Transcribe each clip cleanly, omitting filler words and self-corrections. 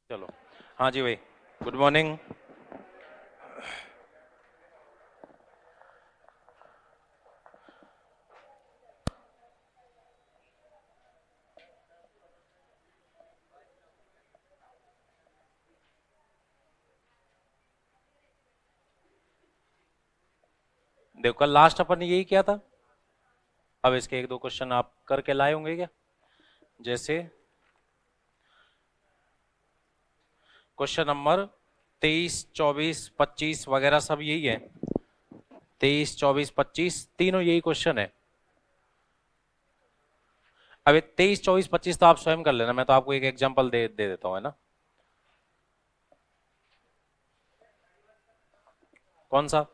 चलो। हाँ जी भाई, गुड मॉर्निंग। देखो कल लास्ट अपन ने यही किया था। अब इसके एक दो क्वेश्चन आप करके लाए होंगे क्या? जैसे क्वेश्चन नंबर 23, 24, 25 वगैरह सब यही है। 23, 24, 25 तीनों यही क्वेश्चन है। अब 23, 24, 25 तो आप स्वयं कर लेना, मैं तो आपको एक एग्जांपल दे देता हूँ, है ना। कौन सा?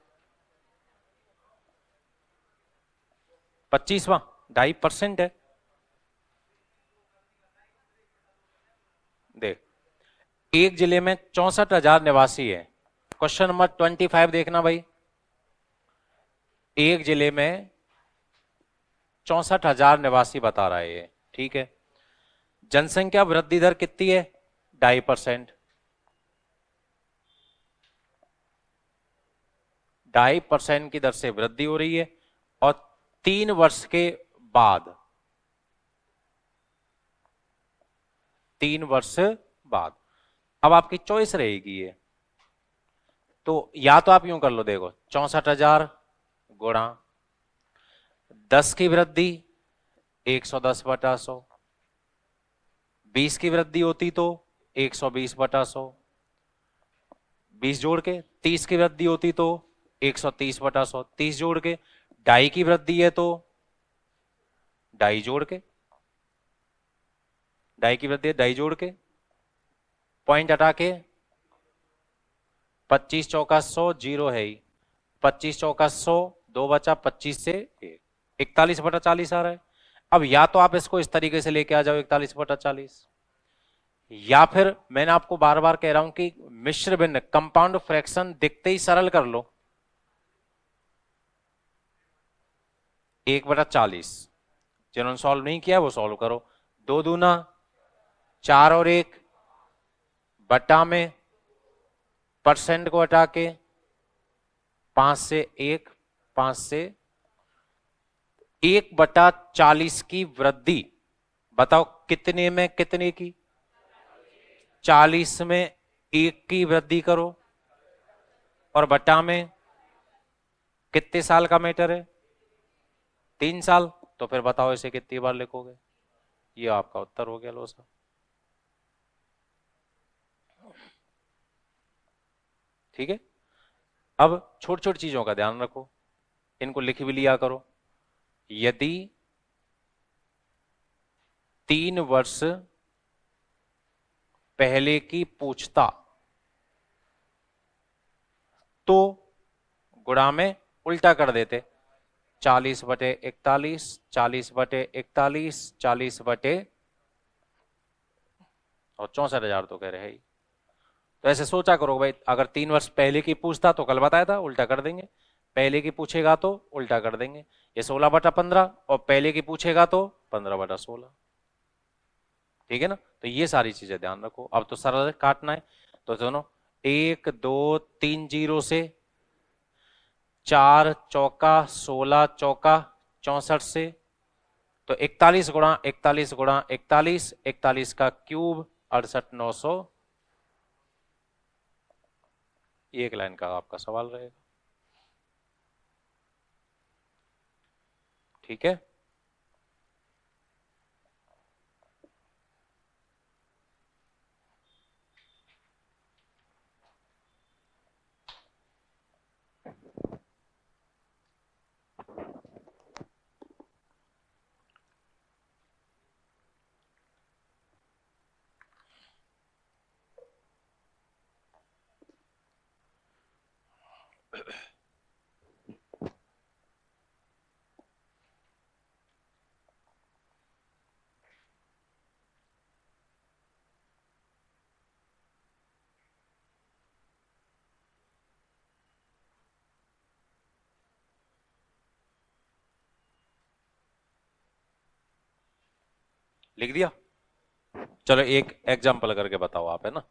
25वां 2.5% है। देख, एक जिले में 64,000 निवासी है। क्वेश्चन नंबर 25 देखना भाई। एक जिले में 64,000 निवासी बता रहा है ये, ठीक है। जनसंख्या वृद्धि दर कितनी है? 2.5%। 2.5% की दर से वृद्धि हो रही है और 3 वर्ष के बाद, 3 वर्ष बाद अब आपकी चॉइस रहेगी ये। तो या तो आप यूं कर लो, देखो 64,000 गुणा 10 की वृद्धि 110/100, 20 की वृद्धि होती तो 120/100, 20 जोड़ के 30 की वृद्धि होती तो 130/100, 30 जोड़ के ढाई की वृद्धि है तो ढाई जोड़ के, ढाई की वृद्धि है ढाई जोड़ के, पॉइंट हटा के 25 चौका 100 जीरो है ही, 25 चौका 100 दो बचा, 25 से एक, 41/40 आ रहा है। अब या तो आप इसको इस तरीके से लेके आ जाओ 41/40, या फिर मैंने आपको बार बार कह रहा हूं कि मिश्र भिन्न कंपाउंड फ्रैक्शन दिखते ही सरल कर लो। 1/40, जिन्होंने सॉल्व नहीं किया वो सॉल्व करो। 2 दूना 4 और 1 बटा में परसेंट को हटा के 5 से 1, 5 से 1/40 की वृद्धि, बताओ कितने में कितने की? 40 में 1 की वृद्धि करो और बटा में कितने साल का मैटर है? 3 साल। तो फिर बताओ इसे कितनी बार लिखोगे? ये आपका उत्तर हो गया लो साहब। ठीक है। अब छोटी छोटी चीजों का ध्यान रखो, इनको लिख भी लिया करो। यदि 3 वर्ष पहले की पूछता तो गुणा में उल्टा कर देते, 40/41, 40/41, 40/, और 64,000 तो कह रहे हैं। तो ऐसे सोचा करो भाई, अगर 3 वर्ष पहले की पूछता तो कल बताया था उल्टा कर देंगे, पहले की पूछेगा तो उल्टा कर देंगे। ये 16/15 और पहले की पूछेगा तो 15/16। ठीक है ना। तो ये सारी चीजें ध्यान रखो। अब तो सरल काटना है, तो दोनों 1 2 3 जीरो से 4 चौका 16 चौका 64 से, तो 41 गुणा 41 गुणा 41, 41 का क्यूब 68,900। एक लाइन का आपका सवाल रहेगा। ठीक है। लिख दिया। चलो एक एग्जाम्पल करके बताओ आप, है ना।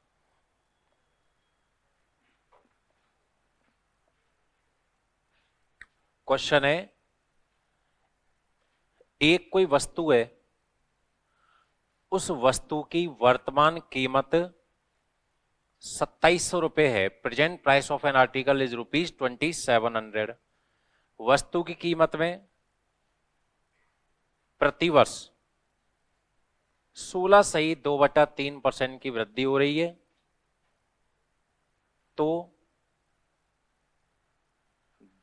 क्वेश्चन है, एक कोई वस्तु है, उस वस्तु की वर्तमान कीमत 2700 रुपए है। Present price of an article is ₹2700। वस्तु की कीमत में प्रतिवर्ष 16.2/3% की वृद्धि हो रही है, तो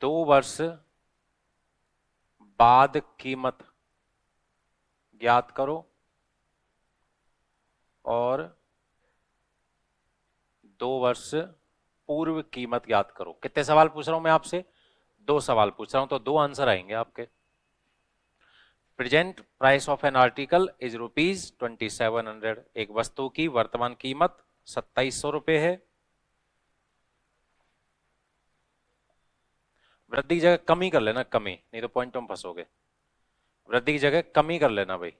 2 वर्ष बाद कीमत ज्ञात करो और 2 वर्ष पूर्व कीमत ज्ञात करो। कितने सवाल पूछ रहा हूं मैं आपसे? 2 सवाल पूछ रहा हूं, तो 2 आंसर आएंगे आपके। Present price of an article is ₹2700। एक वस्तु की वर्तमान कीमत 2700 रुपए है। वृद्धि की जगह कमी कर लेना, कमी, नहीं तो पॉइंटों में फंसोगे। वृद्धि की जगह कमी कर लेना भाई।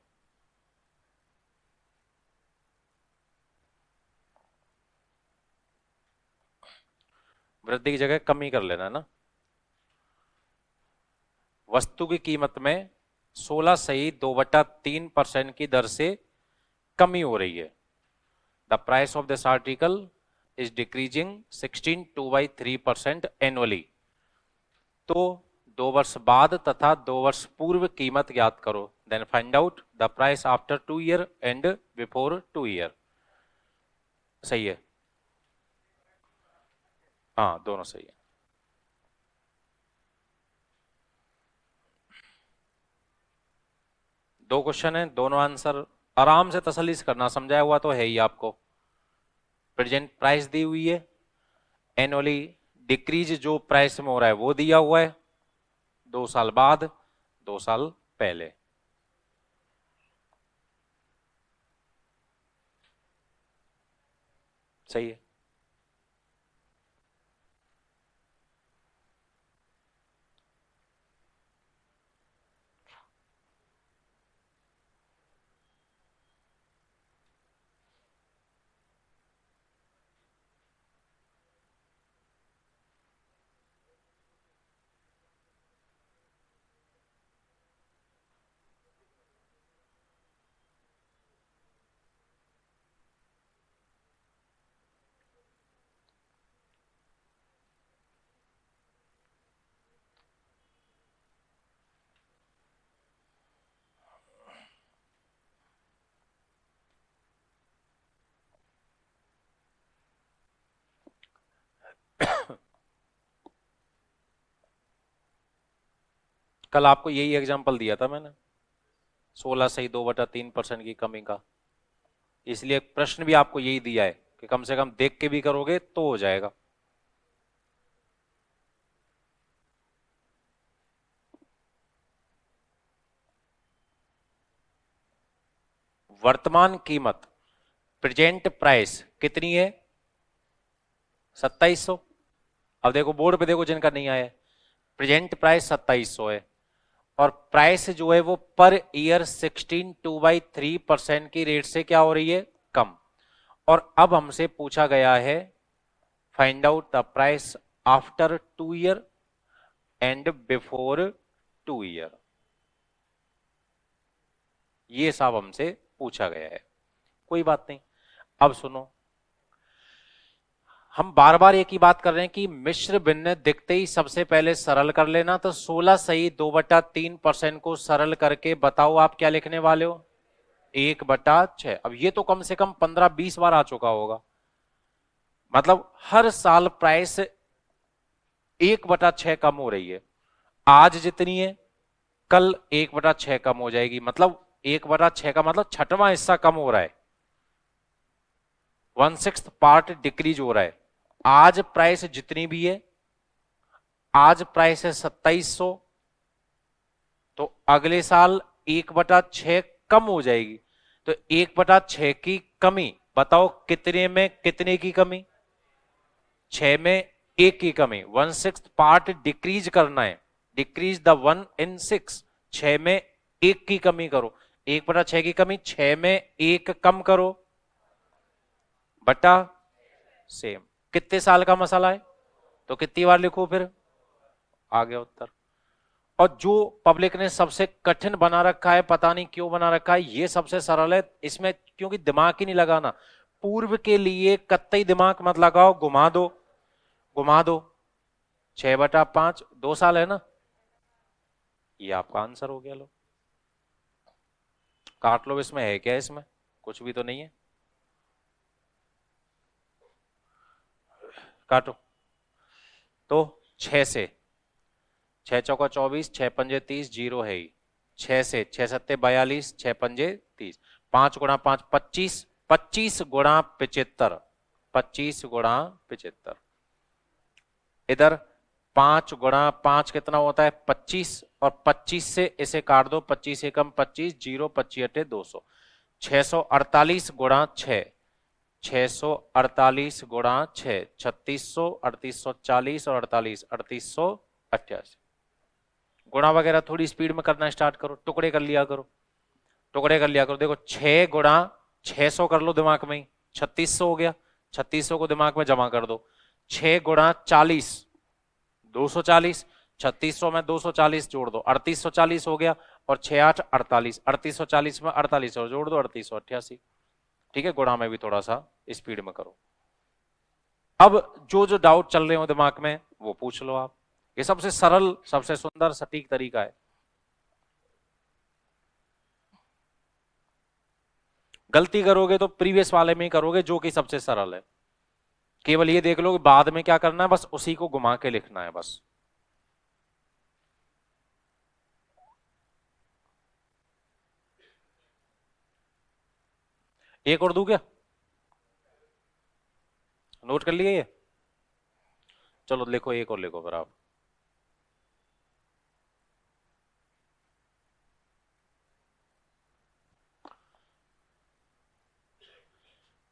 वृद्धि की जगह कमी कर लेना ना। वस्तु की कीमत में 16.2/3% की दर से कमी हो रही है। The price of this article is decreasing 16.2/3% annually. तो 2 वर्ष बाद तथा 2 वर्ष पूर्व कीमत ज्ञात करो। Then find out the price after 2 year and before 2 year. सही है? हाँ, दोनों सही है। दो क्वेश्चन है, दोनों आंसर आराम से तसल्ली से करना, समझाया हुआ तो है ही आपको। प्रेजेंट प्राइस दी हुई है, एनुअली डिक्रीज जो प्राइस में हो रहा है वो दिया हुआ है, 2 साल बाद, 2 साल पहले। सही है। कल आपको यही एग्जांपल दिया था मैंने, 16.2/3% की कमी का। इसलिए प्रश्न भी आपको यही दिया है कि कम से कम देख के भी करोगे तो हो जाएगा। वर्तमान कीमत, प्रेजेंट प्राइस कितनी है? 2700। अब देखो बोर्ड पे देखो जिनका नहीं आया, प्रेजेंट प्राइस 2700 है और प्राइस जो है वो पर ईयर 16.2/3% की रेट से क्या हो रही है? कम। और अब हमसे पूछा गया है find out the price after 2 year and before 2 year. ये सब हमसे पूछा गया है। कोई बात नहीं, अब सुनो, हम बार बार एक ही बात कर रहे हैं कि मिश्र भिन्न दिखते ही सबसे पहले सरल कर लेना। तो 16.2/3% को सरल करके बताओ आप क्या लिखने वाले हो? 1/6। अब ये तो कम से कम 15-20 बार आ चुका होगा। मतलब हर साल प्राइस 1/6 कम हो रही है। आज जितनी है कल 1/6 कम हो जाएगी। मतलब 1/6 का मतलब छठवां हिस्सा कम हो रहा है, 1/6 पार्ट डिक्रीज हो रहा है। आज प्राइस जितनी भी है, आज प्राइस है 2700, तो अगले साल 1/6 कम हो जाएगी। तो 1/6 की कमी बताओ कितने में, कितने की कमी? 6 में 1 की कमी। 1/6 पार्ट डिक्रीज करना है, डिक्रीज द 1/6। 6 में 1 की कमी करो, 1/6 की कमी 6 में 1 कम करो बटा सेम। कितने साल का मसाला है? तो कितनी बार लिखो फिर? आ गया उत्तर। और जो पब्लिक ने सबसे कठिन बना रखा है, पता नहीं क्यों बना रखा है, ये सबसे सरल है इसमें, क्योंकि दिमाग ही नहीं लगाना। पूर्व के लिए कतई दिमाग मत लगाओ, घुमा दो, घुमा दो। 6/5, 2 साल है ना, ये आपका आंसर हो गया। लो काट लो, इसमें है क्या, इसमें कुछ भी तो नहीं है, काटो। तो 6 से, 6 चौका 24, 6 पंजे 30, जीरो है ही। 6 से 6 सत्ते 42, 6 पंजे 30, 5 गुणा 5 25, 25 गुणा 75, 25 गुणा 75। इधर 5 गुणा 5 कितना होता है, 25, और 25 से इसे काट दो, 25 एकम 25, जीरो, 25 × 200, 648 गुणा 6, 648 गुणा 6, 3600, 3840 और 48, 3888। गुणा वगैरह थोड़ी स्पीड में करना स्टार्ट करो, टुकड़े कर लिया करो, टुकड़े कर लिया करो। देखो 6 गुणा 600 कर लो दिमाग में ही, 3600 हो गया, 3600 को दिमाग में जमा कर दो। 6 गुणा 40, 240, 3600 में 240 जोड़ दो, 3840 हो गया, और 6 8 48, 3840 में 48 और जोड़ दो, 3888। ठीक है, गुणा में भी थोड़ा सा स्पीड में करो। अब जो जो डाउट चल रहे हो दिमाग में वो पूछ लो आप, ये सबसे सरल, सबसे सुंदर, सटीक तरीका है। गलती करोगे तो प्रीवियस वाले में ही करोगे, जो कि सबसे सरल है। केवल ये देख लो कि बाद में क्या करना है, बस उसी को घुमा के लिखना है बस। एक और दूं क्या, नोट कर लिए ये, चलो लिखो, एक और लिखो फिर आप।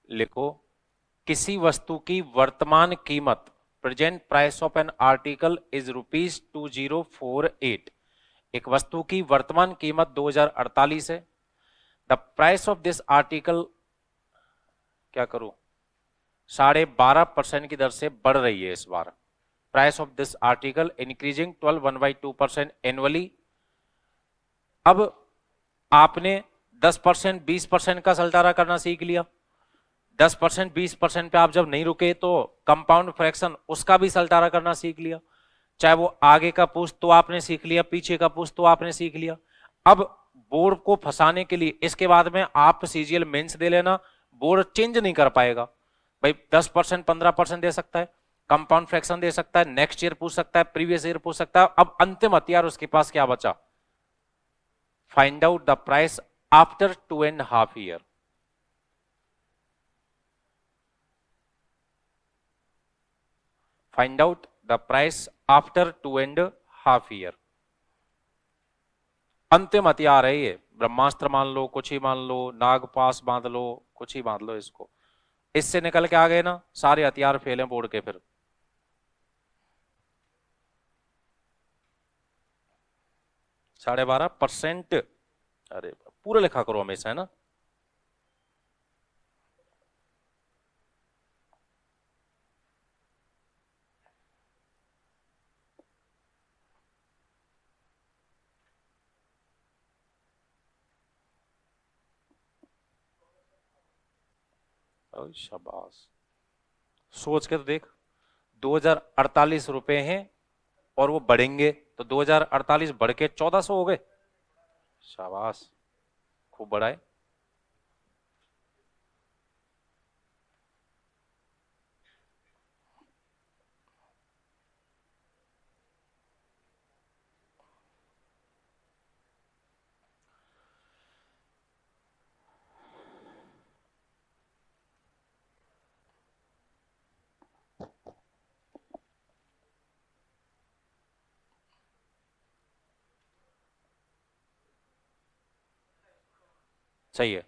लिखो, किसी वस्तु की वर्तमान कीमत, present price of an article is ₹2048। एक वस्तु की वर्तमान कीमत 2048 है। The price of this article, क्या करूं, 12.5% की दर से बढ़ रही है इस बार। Price of this article increasing 12.2% annually. अब आपने 10%, 20% का सल्टारा करना सीख लिया। 10%, 20% पे आप जब नहीं रुके तो कंपाउंड फ्रैक्शन उसका भी सल्टारा करना सीख लिया। चाहे वो आगे का पूछ तो आपने सीख लिया, पीछे का पूछ तो आपने सीख लिया। अब बोर्ड को फंसाने के लिए इसके बाद में आप सीजीएल मेंस दे लेना, बोर्ड चेंज नहीं कर पाएगा। भाई 10%, 15% दे सकता है, कंपाउंड फ्रैक्शन दे सकता है, नेक्स्ट ईयर पूछ सकता है, प्रीवियस ईयर पूछ सकता है। अब अंतिम हथियार उसके पास क्या बचा, find out the price after 2.5 year. Find out the price after 2.5 year. अंतिम हथियार है ये, ब्रह्मास्त्र मान लो, कुछ ही मान लो, नागपाश बांध लो, कुछ ही बांध लो इसको। इससे निकल के आ गए ना, सारे हथियार फेल हैं बोर्ड के फिर। 12.5%, अरे पूरा लिखा करो हमेशा, है ना। शाबाश, सोच के तो देख, 2048 रुपए हैं, और वो बढ़ेंगे तो 2048 बढ़ के 1400 हो गए। शाबाश, खूब बढ़ाए। सही है।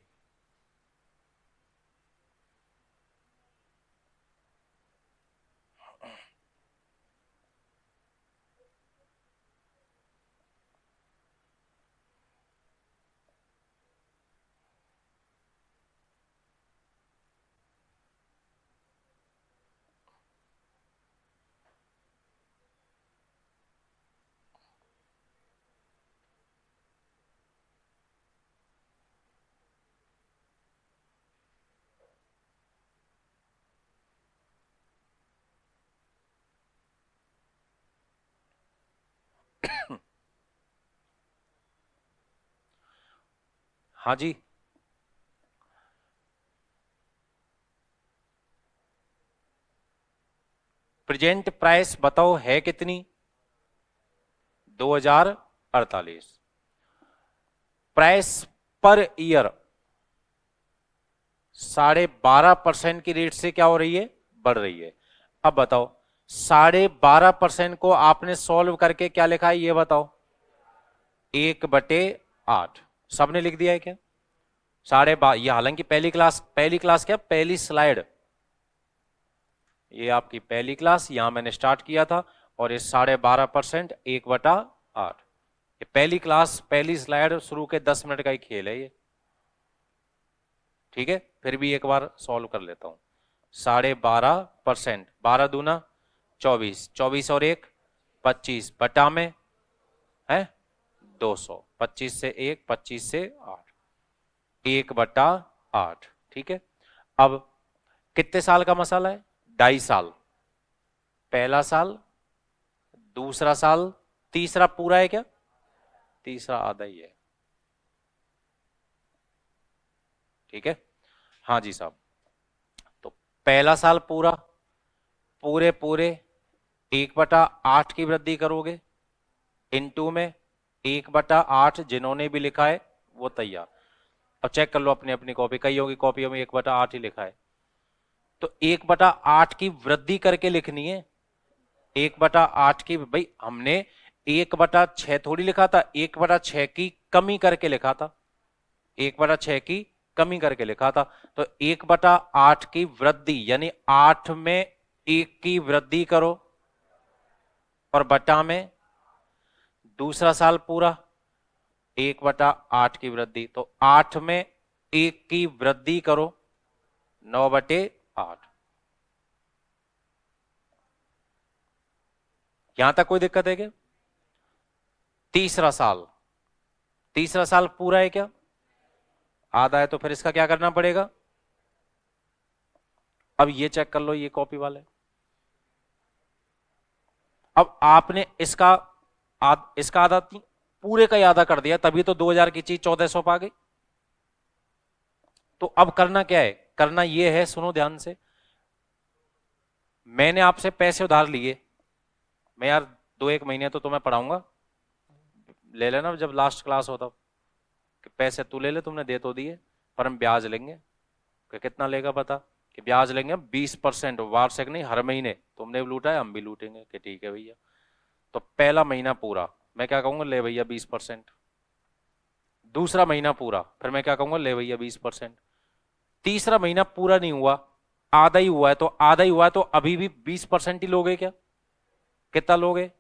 हाँ जी, प्रेजेंट प्राइस बताओ है कितनी? 2048। प्राइस पर ईयर 12.5% की रेट से क्या हो रही है? बढ़ रही है। अब बताओ 12.5% को आपने सॉल्व करके क्या लिखा है ये बताओ? 1/8। सबने लिख दिया है क्या? ये हालांकि पहली क्लास क्या, पहली स्लाइड, ये आपकी पहली क्लास, यहां मैंने स्टार्ट किया था। और ये 12.5%, 1/8, ये पहली क्लास पहली स्लाइड शुरू के 10 मिनट का ही खेल है ये। ठीक है, फिर भी एक बार सॉल्व कर लेता हूं। 12.5%, 12 दूना 24, 24 और 1 25, बटा में है 200, 25 से 1, 25 से 8, 1/8। ठीक है, अब कितने साल का मसाला है? 2.5 साल। पहला साल, दूसरा साल, तीसरा पूरा है क्या? तीसरा आधा ही है। ठीक है, हाँ जी साहब। तो पहला साल पूरा, पूरे पूरे 1/8 की वृद्धि करोगे, इनटू में 1/8, जिन्होंने भी लिखा है वो तैयार। अब चेक कर लो अपनी अपनी कॉपी, कईयों की कॉपियों में 1/8 ही लिखा है। तो 1/8 की वृद्धि करके लिखनी है। 1/8 की, भाई हमने 1/6 थोड़ी लिखा था, 1/6 की कमी करके लिखा था। 1/6 की कमी करके लिखा था। तो 1/8 की वृद्धि यानी 8 में 1 की वृद्धि करो, और बटा में दूसरा साल पूरा 1/8 की वृद्धि, तो 8 में 1 की वृद्धि करो, 9/8। यहां तक कोई दिक्कत है क्या? तीसरा साल, तीसरा साल पूरा है क्या? आधा है, तो फिर इसका क्या करना पड़ेगा? अब ये चेक कर लो ये कॉपी वाले। अब आपने इसका आधा पूरे का ही आधा कर दिया, तभी तो 2000 की चीज 1400 पा गई। तो अब करना क्या है? करना ये है, सुनो ध्यान से। मैंने आपसे पैसे उधार लिए, मैं यार 2-1 महीने तो तुम्हें पढ़ाऊंगा, ले लेना जब लास्ट क्लास हो तब, कि पैसे तू ले ले, तुमने दे तो दिए, पर हम ब्याज लेंगे। कि कितना लेगा बता? कि ब्याज लेंगे 20%, वार्षिक नहीं, हर महीने। तुमने भी लूटा है, हम भी लूटेंगे। कि ठीक है भैया। तो पहला महीना पूरा मैं क्या कहूंगा, ले भैया 20%। दूसरा महीना पूरा फिर मैं क्या कहूंगा, ले भैया 20%। तीसरा महीना पूरा नहीं हुआ, आधा ही हुआ है, तो आधा ही हुआ है, तो अभी भी 20% ही लोगे क्या? कितना लोगे?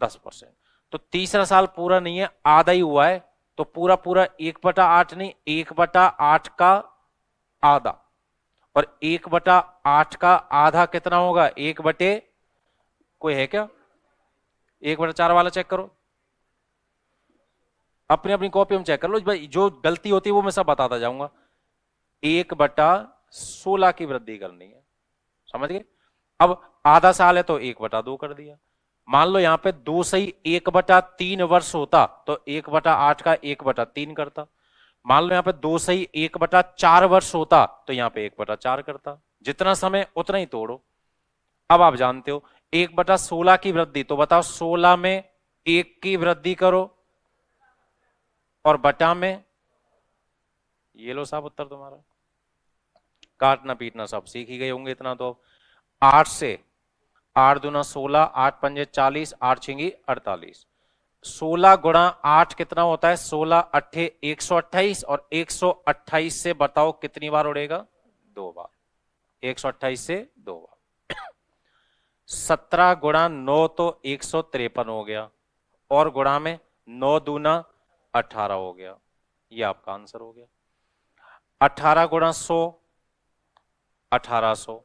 10%। तो तीसरा साल पूरा नहीं है, आधा ही हुआ है, तो पूरा पूरा 1/8 नहीं, 1/8 का आधा। और 1/8 का आधा कितना होगा? 1/, कोई है क्या? 1/4 वाला चेक करो, अपनी अपनी कॉपी में चेक कर लो भाई, जो गलती होती है वो मैं सब बताता जाऊंगा। 1/16 की वृद्धि करनी है, समझ गए? अब आधा साल है तो 1/2 कर दिया। मान लो यहां पे 2 सही 1/3 वर्ष होता, तो 1/8 का 1/3 करता। मान लो यहां पे 2 सही 1/4 वर्ष होता, तो यहां पे 1/4 करता। जितना समय उतना ही तोड़ो। अब आप जानते हो 1/16 की वृद्धि, तो बताओ 16 में 1 की वृद्धि करो, और बटा में, ये लो साहब उत्तर तुम्हारा। काटना पीटना सब सीख ही गए होंगे इतना तो। 8 से 8 दूना 16, 8 पंजे 40, 8 छिंगी 48। 16 × 8 कितना होता है? 16 × 8 128, और 128 से बताओ कितनी बार उड़ेगा? 2 बार। 128 से 2 बार। 17 × 9 तो 153 हो गया, और गुणा में 9 दूना 18 हो गया। ये आपका आंसर हो गया। 18 × 100 1800,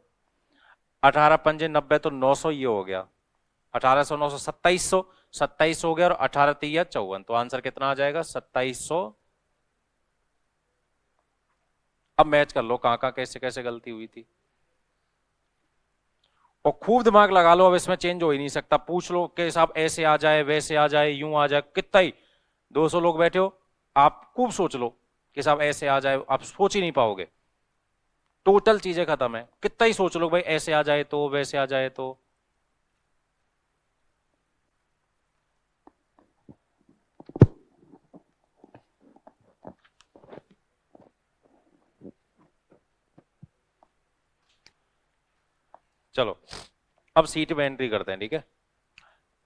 18 पंजे 90 तो 900, ये हो गया। 1800 900 2700, 27 हो गया, और 18 × 3 = 54, तो आंसर कितना आ जाएगा? 2700। अब मैच कर लो कहां कहां कैसे कैसे गलती हुई थी। और खूब दिमाग लगा लो, अब इसमें चेंज हो ही नहीं सकता। पूछ लो कि साहब ऐसे आ जाए, वैसे आ जाए, यूं आ जाए, कितना ही 200 लोग बैठे हो, आप खूब सोच लो कि साहब ऐसे आ जाए, आप सोच ही नहीं पाओगे। टोटल चीजें खत्म है, कितना ही सोच लो भाई ऐसे आ जाए तो, वैसे आ जाए तो। चलो अब सीट में एंट्री करते हैं, ठीक है।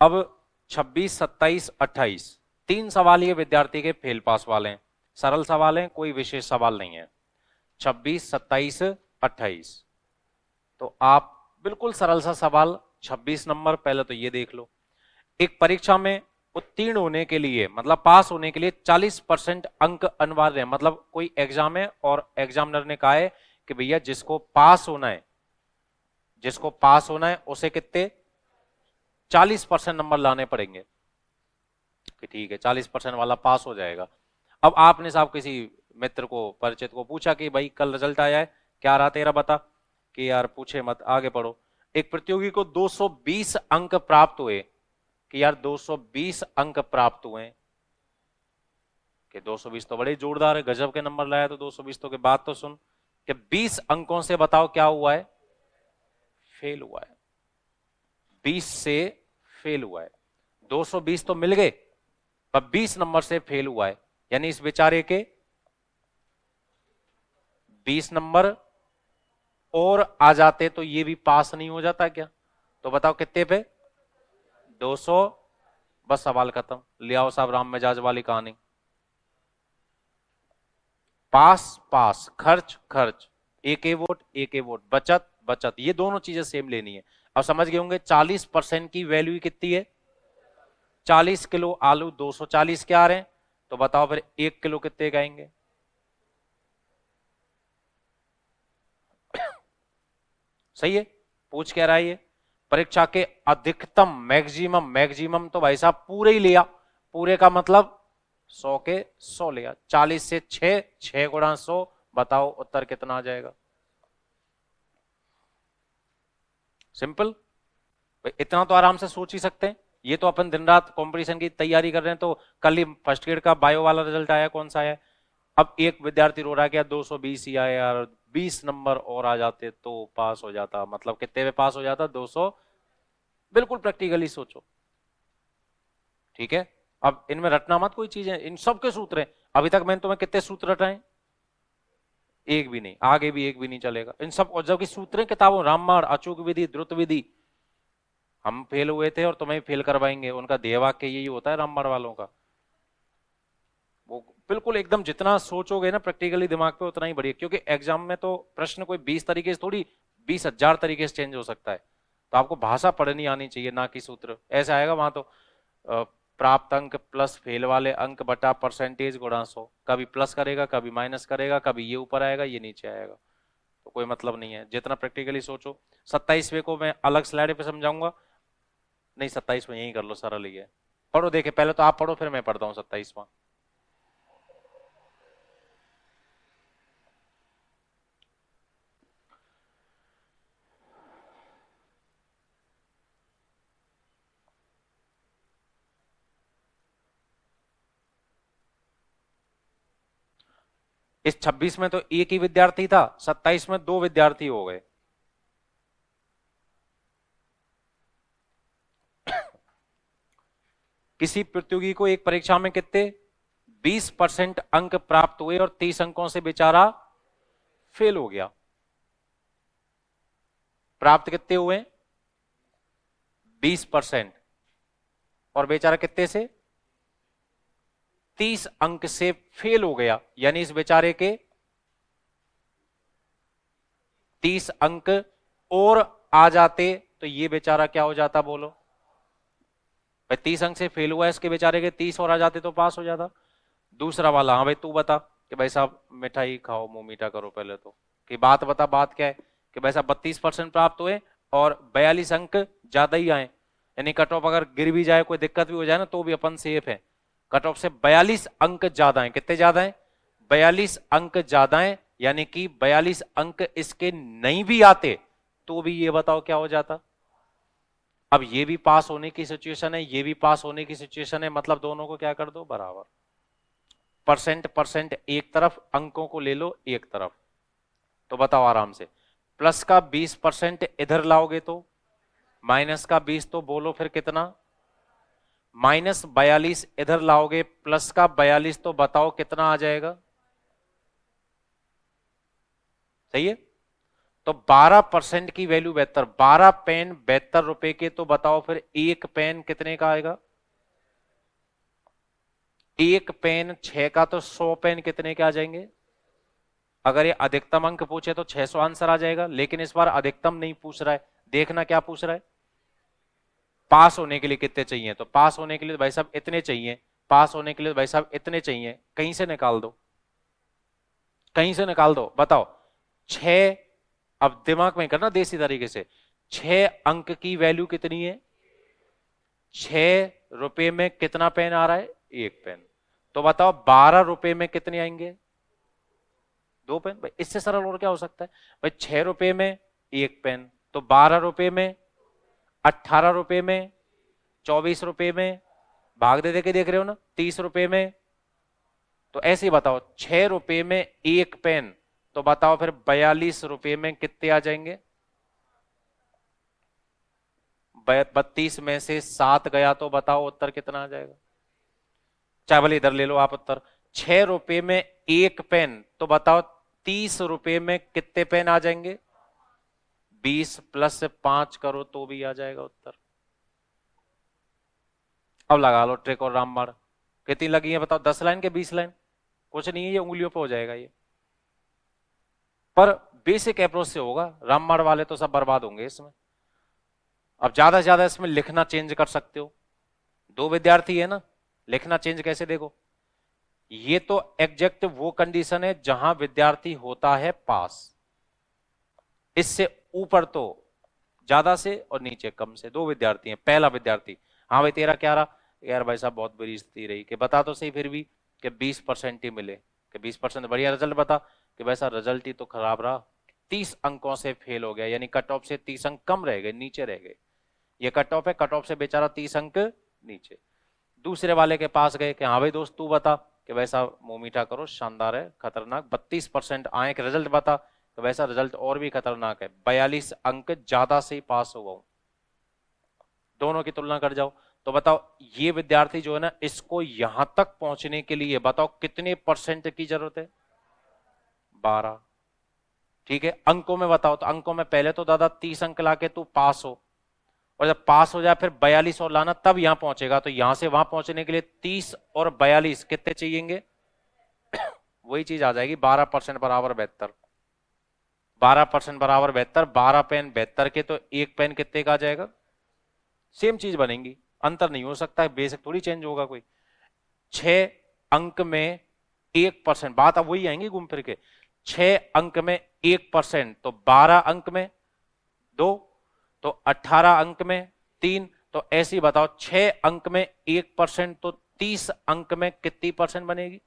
अब 26, 27, 28 तीन सवाल ये विद्यार्थी के फेल पास वाले हैं, सरल सवाल हैं, कोई विशेष सवाल नहीं है। 26, 27, 28 तो आप बिल्कुल सरल सा सवाल। 26 नंबर, पहले तो ये देख लो, एक परीक्षा में उत्तीर्ण होने के लिए मतलब पास होने के लिए 40% अंक अनिवार्य है। मतलब कोई एग्जाम है और एग्जामिनर ने कहा है कि भैया जिसको पास होना है, जिसको पास होना है उसे कितने 40% नंबर लाने पड़ेंगे कि ठीक है 40% वाला पास हो जाएगा। अब आपने साहब किसी मित्र को, परिचित को पूछा कि भाई कल रिजल्ट आया है, क्या रहा तेरा बता, कि यार पूछे मत, आगे पढ़ो। एक प्रतियोगी को 220 अंक प्राप्त हुए, कि यार 220 अंक प्राप्त हुए, कि 220 तो बड़े जोरदार है, गजब के नंबर लाया, तो 220 तो के बाद तो सुन कि 20 अंकों से बताओ क्या हुआ है, फेल हुआ है। 20 से फेल हुआ है, 220 तो मिल गए पर 20 नंबर से फेल हुआ है, यानी इस बेचारे के 20 नंबर और आ जाते तो ये भी पास नहीं हो जाता क्या। तो बताओ कितने पे 200, बस सवाल खत्म, ले आओ साहब राम मिजाज वाली कहानी। पास पास, खर्च खर्च, एक ए वोट एक ए वोट, बचत बचत, ये दोनों चीजें सेम लेनी है। अब समझ गए होंगे 40% की वैल्यू कितनी है, 40 किलो आलू 240 के आ रहे हैं, तो बताओ फिर 1 किलो कितने का आएंगे। सही है, पूछ क्या रहा है ये, परीक्षा के अधिकतम, मैक्सिमम, मैक्सिमम तो भाई साहब पूरे ही लिया, पूरे का मतलब 100 के 100 लिया, 40 से 6, 6 गुणा 100, बताओ उत्तर कितना आ जाएगा। सिंपल, इतना तो आराम से सोच ही सकते हैं। ये तो अपन दिन रात कंपटीशन की तैयारी कर रहे हैं, तो कल ही फर्स्ट ग्रेड का बायो वाला रिजल्ट आया, कौन सा आया। अब एक विद्यार्थी रो रहा है कि यार 220 ही आए यार, 20 नंबर और आ जाते तो पास हो जाता, मतलब कितने में पास हो जाता, 200। बिल्कुल प्रैक्टिकली सोचो, ठीक है। अब इनमें रटना मत कोई चीजें, इन सब के सूत्र हैं। अभी तक मैंने तुम्हें कितने सूत्र रटाए, एक भी नहीं, आगे भी एक भी नहीं चलेगा इन सब। और जबकि सूत्र किताबों, रामबाण, अचूक विधि, द्रुत विधि, हम फेल हुए थे और तुम्हें फेल करवाएंगे, उनका ध्येय वाक्य यही होता है रामबाण वालों का। वो बिल्कुल एकदम जितना सोचोगे ना प्रैक्टिकली दिमाग पे उतना ही बढ़िया, क्योंकि एग्जाम में तो प्रश्न कोई 20 तरीके से थोड़ी, 20,000 तरीके से चेंज हो सकता है। तो आपको भाषा पढ़नी आनी चाहिए, ना कि सूत्र। ऐसा आएगा वहां तो प्राप्त अंक प्लस फेल वाले अंक बटा परसेंटेज गुणा 100, कभी प्लस करेगा कभी माइनस करेगा, कभी ये ऊपर आएगा ये नीचे आएगा, तो कोई मतलब नहीं है। जितना प्रैक्टिकली सोचो। 27वें को मैं अलग स्लाइड पे समझाऊंगा, नहीं 27 में यही कर लो, सरल ही है। पढ़ो, देखे पहले तो आप पढ़ो फिर मैं पढ़ता हूँ 27वां। इस 26 में तो एक ही विद्यार्थी था, 27 में 2 विद्यार्थी हो गए। किसी प्रतियोगी को एक परीक्षा में कितने 20% अंक प्राप्त हुए और 30 अंकों से बेचारा फेल हो गया। प्राप्त कितने हुए 20%, और बेचारा कितने से 30 अंक से फेल हो गया, यानी इस बेचारे के 30 अंक और आ जाते तो ये बेचारा क्या हो जाता, बोलो भाई। 30 अंक से फेल हुआ है, इसके बेचारे के 30 और आ जाते तो पास हो जाता। दूसरा वाला, हाँ भाई तू बता कि भाई साहब मिठाई खाओ, मुंह मीठा करो पहले तो, कि बात बता, बात क्या है, कि भाई साहब 32% प्राप्त हुए और 42 अंक ज्यादा ही आए, यानी कट ऑफ अगर गिर भी जाए, कोई दिक्कत भी हो जाए ना, तो भी अपन सेफ है। कट ऑफ से 42 अंक ज्यादा है, कितने ज्यादा है 42 अंक ज्यादा है, यानी कि 42 अंक इसके नहीं भी आते तो भी ये बताओ क्या हो जाता, अब ये भी पास होने की सिचुएशन है, ये भी पास होने की सिचुएशन है, मतलब दोनों को क्या कर दो बराबर। परसेंट परसेंट एक तरफ, अंकों को ले लो एक तरफ। तो बताओ आराम से, प्लस का 20% इधर लाओगे तो, माइनस का 20 तो बोलो फिर कितना, -42 इधर लाओगे, प्लस का 42 तो बताओ कितना आ जाएगा। सही है। तो 12% की वैल्यू 72, 12 पेन 72 रुपए के, तो बताओ फिर एक पेन कितने का आएगा। एक पेन 6 का, तो 100 पेन कितने के आ जाएंगे। अगर ये अधिकतम अंक पूछे तो 600 आंसर आ जाएगा, लेकिन इस बार अधिकतम नहीं पूछ रहा है। देखना क्या पूछ रहा है, पास होने के लिए कितने चाहिए। तो पास होने के लिए भाई साहब इतने चाहिए, पास होने के लिए भाई साहब इतने चाहिए, कहीं से निकाल दो, कहीं से निकाल दो। बताओ 6, अब दिमाग में करना देसी तरीके से, 6 अंक की वैल्यू कितनी है, 6 रुपए में कितना पेन आ रहा है, एक पेन। तो बताओ 12 रुपए में कितने आएंगे, दो पेन। भाई इससे सरल और क्या हो सकता है। भाई 6 रुपए में एक पेन, तो 12 रुपए में, 18 रुपए में, 24 रुपए में, भाग दे के देख रहे हो ना, 30 रुपए में। तो ऐसे ही बताओ 6 रुपए में एक पेन, तो बताओ फिर 42 रुपए में कितने आ जाएंगे। 32 में से 7 गया तो बताओ उत्तर कितना आ जाएगा। चाहे इधर ले लो आप उत्तर, 6 रुपए में एक पेन, तो बताओ 30 रुपए में कितने पेन आ जाएंगे। 20 प्लस 5 करो तो भी आ जाएगा उत्तर। अब लगा लो ट्रिक और रामबाण। कितनी लगी है बताओ, 10 लाइन के 20 लाइन, कुछ नहीं है, ये उंगलियों पे हो जाएगा ये। पर बेसिक अप्रोच से होगा, रामबाण वाले तो सब बर्बाद होंगे इसमें। अब ज्यादा से ज्यादा इसमें लिखना चेंज कर सकते हो। दो विद्यार्थी है ना, लिखना चेंज कैसे, देखो ये तो एग्जैक्ट वो कंडीशन है जहां विद्यार्थी होता है पास। इससे ऊपर तो ज्यादा से और नीचे कम से, दो विद्यार्थी हैं। पहला विद्यार्थी, हाँ भाई तेरा क्या रहा, यार भाई साहब बहुत बुरी स्थिति रही, कि बता तो सही फिर भी, कि 20% ही मिले, कि 20% बढ़िया रिजल्ट बता, कि वैसा रिजल्ट ही तो खराब रहा, 30 अंकों से फेल हो गया, यानी कट ऑफ से 30 अंक कम रह गए, नीचे रह गए। ये कट ऑफ है, कट ऑफ से बेचारा 30 अंक नीचे। दूसरे वाले के पास गए कि हाँ भाई दोस्त तू बता, कि वैसा मुंह मीठा करो, शानदार है, खतरनाक, 32% आए, कि रिजल्ट बता, तो वैसा रिजल्ट और भी खतरनाक है, 42 अंक ज्यादा से ही पास हुआ हूं। दोनों की तुलना कर जाओ, तो बताओ ये विद्यार्थी जो है ना, इसको यहां तक पहुंचने के लिए बताओ कितने परसेंट की जरूरत है, 12। ठीक है, अंकों में बताओ, तो अंकों में पहले तो दादा 30 अंक लाके तू पास हो, और जब पास हो जाए फिर 42 और लाना, तब यहां पहुंचेगा। तो यहां से वहां पहुंचने के लिए 30 और 42 कितने चाहिएंगे, वही चीज आ जाएगी, 12% बराबर 72। 12% बराबर 72, 12 पेन 72 के, तो एक पेन कितने का आ जाएगा। सेम चीज बनेगी, अंतर नहीं हो सकता है, बेसिक थोड़ी चेंज होगा कोई। 6 अंक में 1%, बात अब वही आएंगी घूम फिर के, 6 अंक में 1%, तो 12 अंक में 2, तो 18 अंक में 3, तो ऐसे ही बताओ 6 अंक में 1%, तो 30 अंक में कितनी परसेंट बनेगी।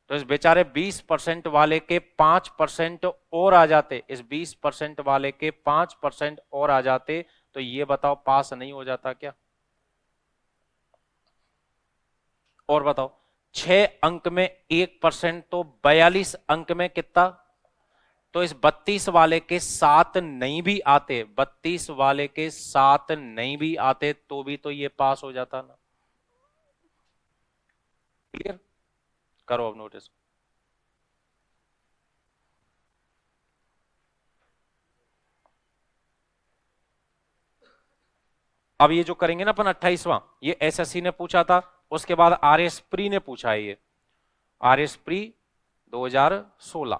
तो इस बेचारे 20% वाले के 5% और आ जाते, इस 20% वाले के 5% और आ जाते, तो ये बताओ पास नहीं हो जाता क्या। और बताओ 6 अंक में 1%, तो 42 अंक में कितना। तो इस 32 वाले के 7 नहीं भी आते, 32 वाले के 7 नहीं भी आते, तो भी तो ये पास हो जाता ना। क्लियर, करो अब नोटिस। अब ये जो करेंगे ना अपन 28वां, ये एसएससी ने पूछा था, उसके बाद आर एस प्री ने पूछा है, ये आर एस प्री 2016,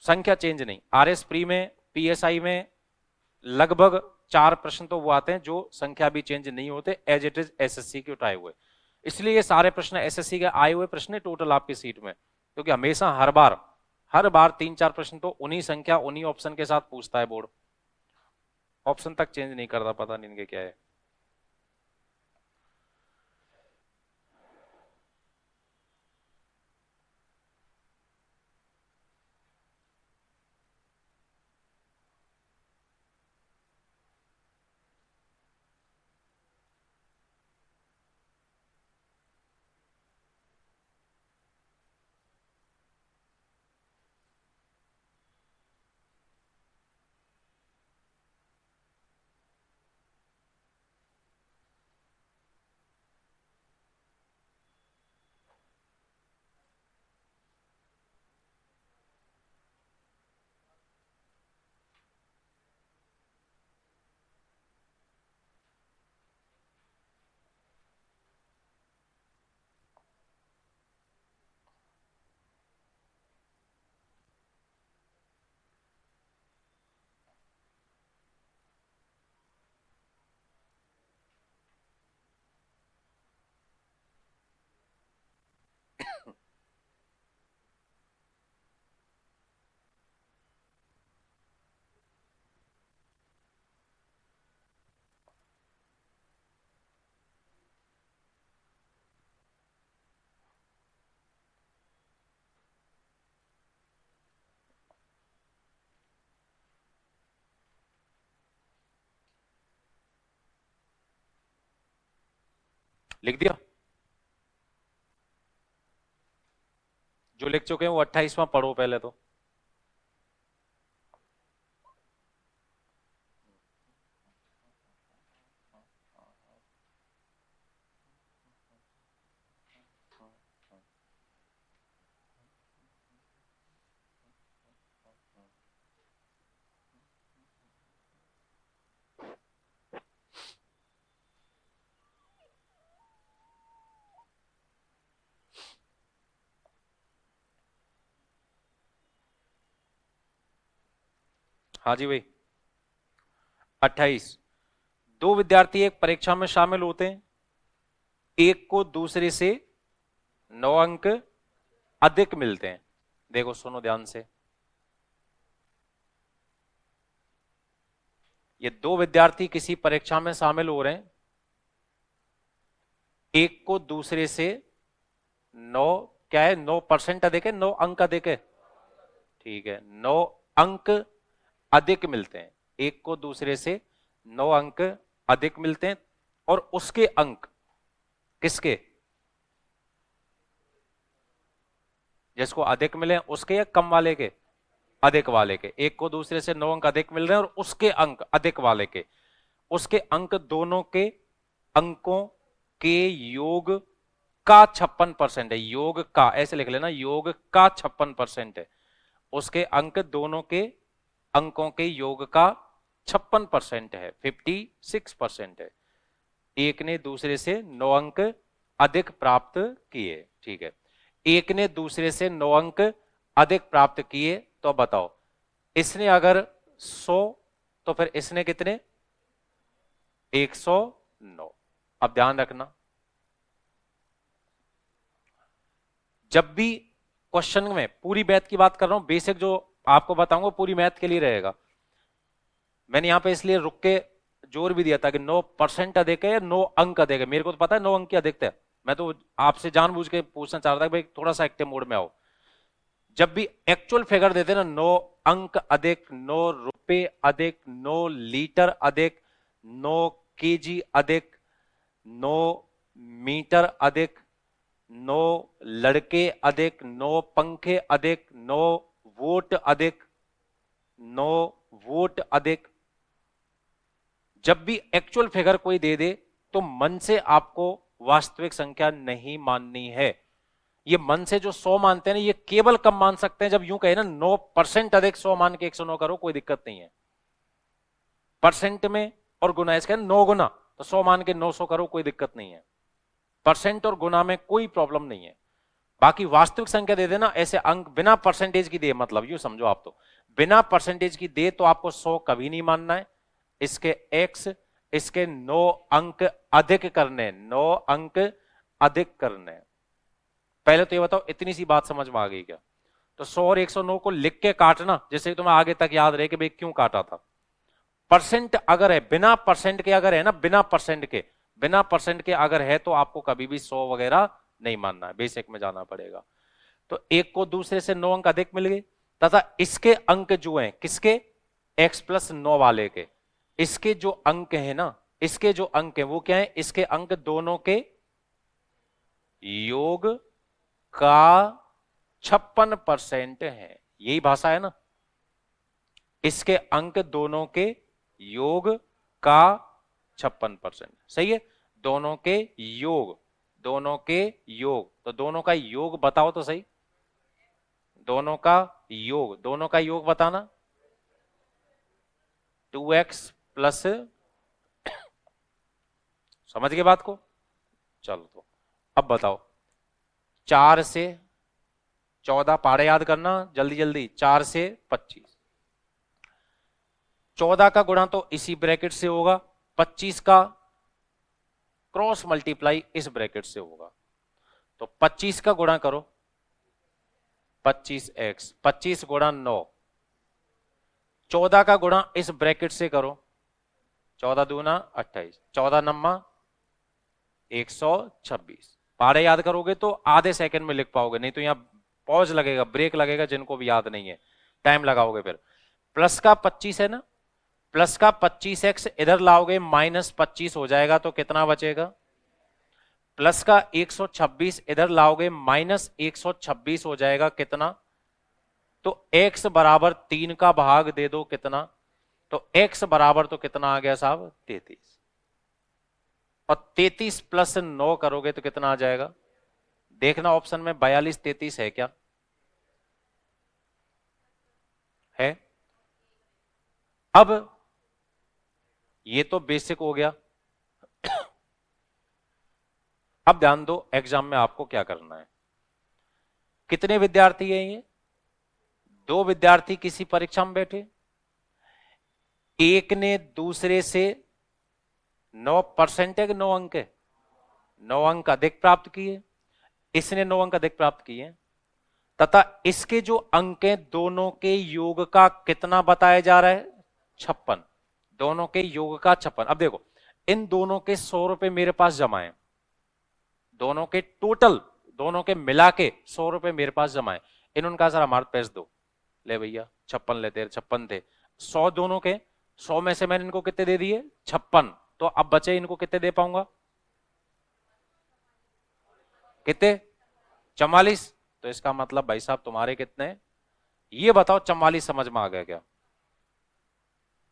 संख्या चेंज नहीं। आर एस प्री में, पीएसआई में लगभग 4 प्रश्न तो वो आते हैं जो संख्या भी चेंज नहीं होते, एज इट इज एसएससी के उठाए हुए। इसलिए ये सारे प्रश्न एसएससी के आए हुए प्रश्न टोटल आपकी सीट में, क्योंकि हमेशा हर बार 3-4 प्रश्न तो उन्हीं संख्या उन्हीं ऑप्शन के साथ पूछता है बोर्ड, ऑप्शन तक चेंज नहीं करता, पता नहीं इनके क्या है। लिख दिया? जो लिख चुके हैं वो 28वां पढ़ो पहले तो। हाँ जी भाई। 28। दो विद्यार्थी एक परीक्षा में शामिल होते हैं, एक को दूसरे से 9 अंक अधिक मिलते हैं। देखो सुनो ध्यान से, ये दो विद्यार्थी किसी परीक्षा में शामिल हो रहे हैं, एक को दूसरे से 9, क्या है, 9% अधिक है, 9 अंक अधिक है, ठीक है, 9 अंक अधिक मिलते हैं। एक को दूसरे से 9 अंक अधिक मिलते हैं, और उसके अंक किसके, जिसको अधिक मिले उसके या कम वाले के, अधिक वाले के। एक को दूसरे से 9 अंक अधिक मिल रहे हैं और उसके अंक अधिक वाले के, उसके अंक दोनों के अंकों के योग का 56% है। योग का ऐसे लिख लेना, योग का 56% है। उसके अंक दोनों के अंकों के योग का 56% है, 56% है। एक ने दूसरे से 9 अंक अधिक प्राप्त किए, ठीक है। एक ने दूसरे से 9 अंक अधिक प्राप्त किए, तो बताओ इसने अगर 100 तो फिर इसने कितने, 109। अब ध्यान रखना, जब भी क्वेश्चन में, पूरी मैथ की बात कर रहा हूं, बेसिक जो आपको बताऊंगा पूरी मैथ के लिए रहेगा। मैंने यहां पे इसलिए रुक के जोर भी दिया था कि 9% अधिक है या 9 अंक अधिक है। मेरे को तो पता है 9 अंक की अधिकता है, मैं तो आपसे जानबूझ के पूछना चाह रहा था कि भाई थोड़ा सा एक्टिव मोड में आओ। जब भी एक्चुअल फिगर देते ना, 9 अंक अधिक, 9 रुपए अधिक, 9 लीटर अधिक, 9 केजी अधिक, 9 मीटर अधिक, 9 लड़के अधिक, 9 पंखे अधिक, 9 वोट अधिक, 9 वोट अधिक, जब भी एक्चुअल फिगर कोई दे दे तो मन से आपको वास्तविक संख्या नहीं माननी है। ये मन से जो 100 मानते हैं ना, ये केवल कब मान सकते हैं जब यूं कहे ना 9% अधिक 100 मान के 109 करो, कोई दिक्कत नहीं है। परसेंट में और गुना, इसका 9 गुना, तो 100 मान के 900 करो, कोई दिक्कत नहीं है। परसेंट और गुना में कोई प्रॉब्लम नहीं है। बाकी वास्तविक संख्या दे देना, ऐसे अंक बिना परसेंटेज की दे, मतलब यूं समझो आप, तो बिना परसेंटेज की दे तो आपको 100 कभी नहीं मानना है। इसके x, इसके 9 अंक अधिक करने, 9 अंक अधिक करने। पहले तो ये बताओ इतनी सी बात समझ में आ गई क्या? तो 100 और 109 को लिख के काटना, जिससे तुम्हें आगे तक याद रहे कि भाई क्यों काटा था। परसेंट अगर है, बिना परसेंट के अगर है ना, बिना परसेंट के अगर है तो आपको कभी भी 100 वगैरह नहीं मानना है, बेसिक में जाना पड़ेगा। तो एक को दूसरे से 9 अंक अधिक मिल गए, तथा इसके अंक जो हैं किसके, x+9 वाले के, इसके जो अंक है ना, इसके जो अंक है वो क्या है, इसके अंक दोनों के योग का 56% है। यही भाषा है ना, इसके अंक दोनों के योग का 56%, सही है। दोनों के योग, दोनों के योग, तो दोनों का योग बताओ तो सही, दोनों का योग, दोनों का योग बताना, 2x प्लस, समझ गए बात को? चलो तो अब बताओ, 4 से 14, पारे याद करना जल्दी जल्दी, 4 से 25, 14 का गुणा तो इसी ब्रैकेट से होगा, 25 का क्रॉस मल्टीप्लाई इस ब्रैकेट से होगा। तो 25 का गुणा करो, 25x, 25 गुणा 9, 14 का गुणा इस ब्रैकेट से करो, 14 दूना 28, 14 नम्मा 126। पारे याद करोगे तो आधे सेकंड में लिख पाओगे, नहीं तो यहां पॉज लगेगा, ब्रेक लगेगा, जिनको भी याद नहीं है टाइम लगाओगे फिर। प्लस का 25 है ना, प्लस का 25x इधर लाओगे, -25 हो जाएगा, तो कितना बचेगा, प्लस का 126 इधर लाओगे माइनस 126 हो जाएगा कितना, तो x बराबर 3 का भाग दे दो कितना, तो x बराबर तो कितना आ गया साहब 33, और 33 प्लस 9 करोगे तो कितना आ जाएगा, देखना ऑप्शन में 42 33 है क्या, है। अब ये तो बेसिक हो गया। अब ध्यान दो एग्जाम में आपको क्या करना है। कितने विद्यार्थी हैं ये, 2 विद्यार्थी किसी परीक्षा में बैठे, एक ने दूसरे से 9% है कि 9 अंक है, 9 अंक अधिक प्राप्त किए, इसने 9 अंक अधिक प्राप्त किए, तथा इसके जो अंक हैं दोनों के योग का कितना बताया जा रहा है 56, दोनों के योग का 56। अब देखो इन दोनों के 100 रुपए मेरे पास जमा है, दोनों के टोटल, दोनों के मिला के 100 रुपए मेरे पास जमा है, इन्होंने कहा सर हमारे पैसे दो, ले भैया 56 लेते, 56 थे 100 दोनों के, 100 में से मैंने इनको कितने दे दिए 56, तो अब बचे इनको कितने दे पाऊंगा, कितने 44, तो इसका मतलब भाई साहब तुम्हारे कितने, ये बताओ 44 समझ में आ गया क्या,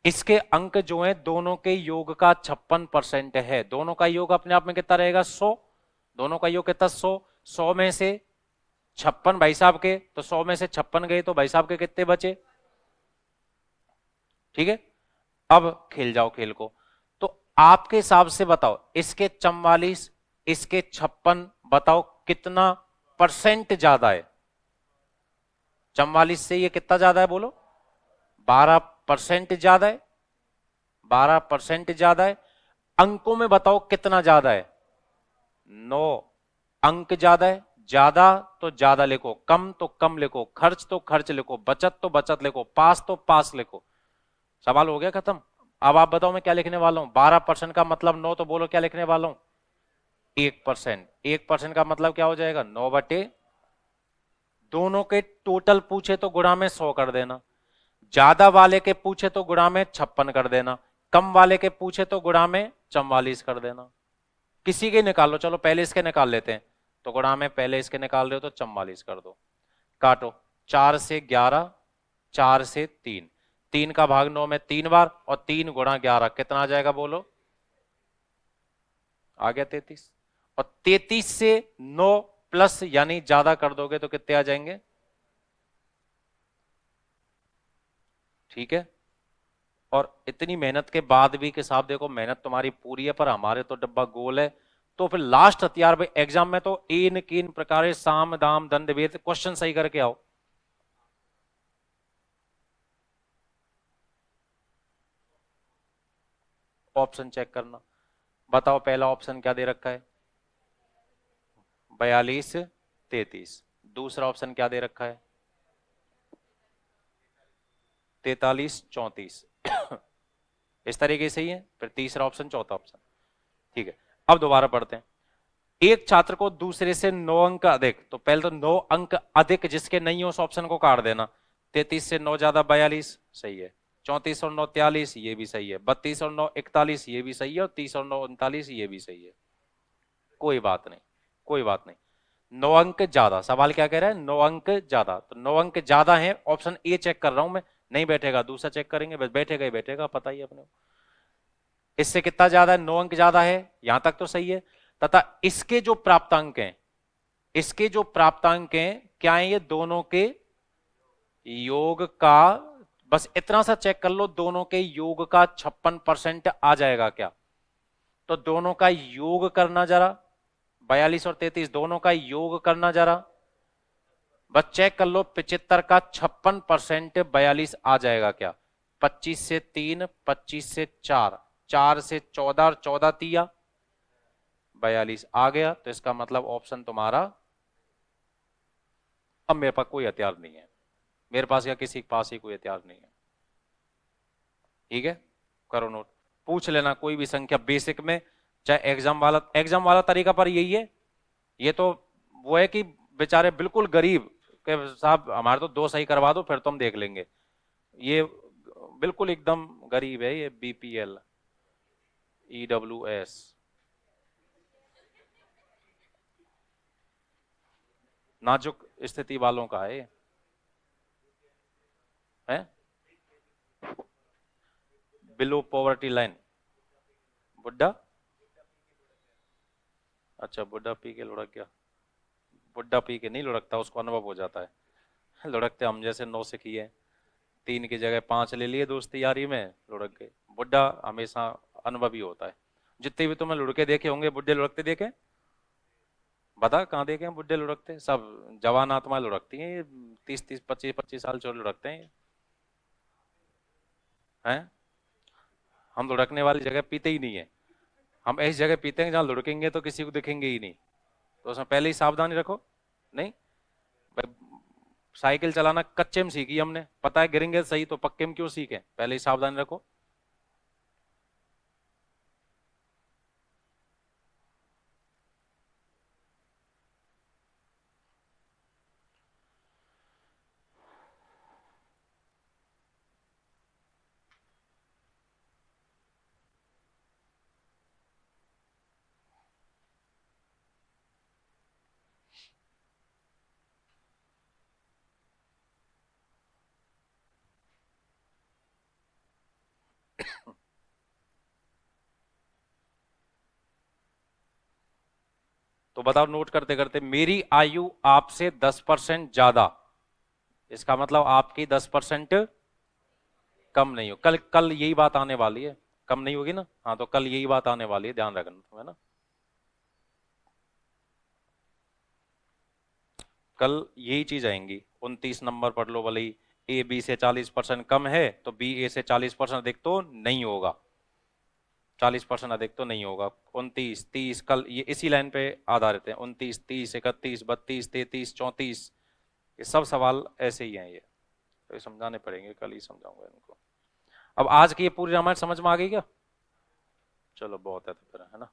इसके अंक जो है दोनों के योग का 56% है, दोनों का योग अपने आप में कितना रहेगा 100, दोनों का योग कितना 100, 100 में से 56 भाई साहब के, तो 100 में से 56 गए तो भाई साहब के कितने बचे, ठीक है। अब खेल जाओ खेल को, तो आपके हिसाब से बताओ इसके 44 इसके 56 बताओ कितना परसेंट ज्यादा है, 44 से ये कितना ज्यादा है बोलो, 12% ज्यादा है, 12% ज्यादा है, अंकों में बताओ कितना ज्यादा है, 9 अंक ज्यादा है, ज्यादा तो ज्यादा लिखो, कम तो कम लिखो, खर्च तो खर्च लिखो, बचत तो बचत लिखो, पास तो पास लिखो, सवाल हो गया खत्म। अब आप बताओ मैं क्या लिखने वाला हूं, 12% का मतलब 9, तो बोलो क्या लिखने वाला हूं 1%, 1% का मतलब क्या हो जाएगा 9 बटे, दोनों के टोटल पूछे तो गुणा में 100 कर देना, ज्यादा वाले के पूछे तो गुणा में 56 कर देना, कम वाले के पूछे तो गुणा में 44 कर देना, किसी के निकालो, चलो पहले इसके निकाल लेते हैं, तो गुणा में पहले इसके निकाल रहे हो तो 44 कर दो, काटो 4 से 11, 4 से 3, 3 का भाग 9 में 3 बार, और 3 गुणा 11 कितना आ जाएगा बोलो, आ गया 33, और 33 से 9 प्लस यानी ज्यादा कर दोगे तो कितने आ जाएंगे, ठीक है। और इतनी मेहनत के बाद भी कि साहब देखो मेहनत तुम्हारी पूरी है पर हमारे तो डब्बा गोल है, तो फिर लास्ट हथियार भाई एग्जाम में तो इन किन प्रकार साम दाम दंड भेद क्वेश्चन सही करके आओ, ऑप्शन चेक करना, बताओ पहला ऑप्शन क्या दे रखा है 42 33, दूसरा ऑप्शन क्या दे रखा है 43 34 इस तरीके से ही है, फिर तीसरा ऑप्शन चौथा ऑप्शन, ठीक है। अब दोबारा पढ़ते हैं, एक छात्र को दूसरे से 9 अंक अधिक, तो पहले तो 9 अंक अधिक जिसके नहीं हो उस ऑप्शन को काट देना, 33 से 9 ज्यादा 42 सही है, 34 और 9 43 ये भी सही है, 32 और 9 41 ये भी सही है, और 30 और 9 39 ये भी सही है, कोई बात नहीं, कोई बात नहीं, 9 अंक ज्यादा, सवाल क्या कह रहा है 9 अंक ज्यादा, तो 9 अंक ज्यादा है, ऑप्शन ए चेक कर रहा हूं मैं, नहीं बैठेगा दूसरा चेक करेंगे, बस बैठेगा ही बैठेगा, पता ही अपने, इससे कितना ज्यादा है 9 अंक ज्यादा है, यहां तक तो सही है, तथा इसके जो प्राप्तांक हैं, इसके जो प्राप्तांक हैं क्या है, ये दोनों के योग का, बस इतना सा चेक कर लो दोनों के योग का 56% आ जाएगा क्या, तो दोनों का योग करना जरा, 42 और 33 दोनों का योग करना जरा, बस चेक कर लो 75 का 56% 42 आ जाएगा क्या, 25 से 3 25 से 4 4 से 14 और 14 तिया 42 आ गया, तो इसका मतलब ऑप्शन तुम्हारा, अब मेरे पास कोई हथियार नहीं है, मेरे पास या किसी के पास ही कोई हथियार नहीं है, ठीक है। करो नोट, पूछ लेना कोई भी संख्या बेसिक में, चाहे एग्जाम वाला तरीका पर यही है, ये तो वो है कि बेचारे बिल्कुल गरीब के साहब हमारे तो 2 सही करवा दो फिर तो हम देख लेंगे, ये बिल्कुल एकदम गरीब है, ये बीपीएल ईडब्ल्यूएस, नाजुक स्थिति वालों का है ये। है बिलो पॉवर्टी लाइन। बुड्ढा, अच्छा बुड्ढा पी के लुढ़क गया। बुड्ढा पी के नहीं लुढ़कता, उसको अनुभव हो जाता है। लुढ़कते हम जैसे 9 से किए, 3 की जगह 5 ले लिए दोस्ती यारी में, लुढ़क गए। बुड्ढा हमेशा अनुभवी होता है। जितने भी तुम्हें लुढ़के देखे होंगे, बुड्ढे लुढ़कते देखे, बता कहाँ देखे हैं बुड्ढे लुढ़कते? सब जवान आत्मा लुढ़कती हैं, 30-30 25-25 साल चोर लुढ़कते हैं। हैं हम लुढ़कने वाली जगह पीते ही नहीं है। हम ऐसी जगह पीते हैं जहाँ लुढ़केंगे तो किसी को दिखेंगे ही नहीं, तो उसमें पहले ही सावधानी रखो। नहीं भाई, साइकिल चलाना कच्चे में सीखी हमने, पता है गिरेंगे सही, तो पक्के में क्यों सीखे? पहले ही सावधानी रखो। तो बताओ नोट करते करते, मेरी आयु आपसे 10% ज्यादा, इसका मतलब आपकी 10% कम नहीं हो। कल कल यही बात आने वाली है, कम नहीं होगी ना? हाँ, तो कल यही बात आने वाली है, ध्यान रखना तुम्हें ना। कल यही चीज आएंगी। 29 नंबर पढ़ लो भले ही, ए बी से 40% कम है तो बी ए से 40% अधिक तो नहीं होगा। 40% अधिक तो नहीं होगा। 29 30, कल ये इसी लाइन पे आधारित है। 29 30 31 32 33 34, ये सब सवाल ऐसे ही हैं ये, तो ये समझाने पड़ेंगे, कल ही समझाऊंगा इनको। अब आज की ये पूरी रामायण समझ में आ गई क्या? चलो बहुत है तो फिर, है ना।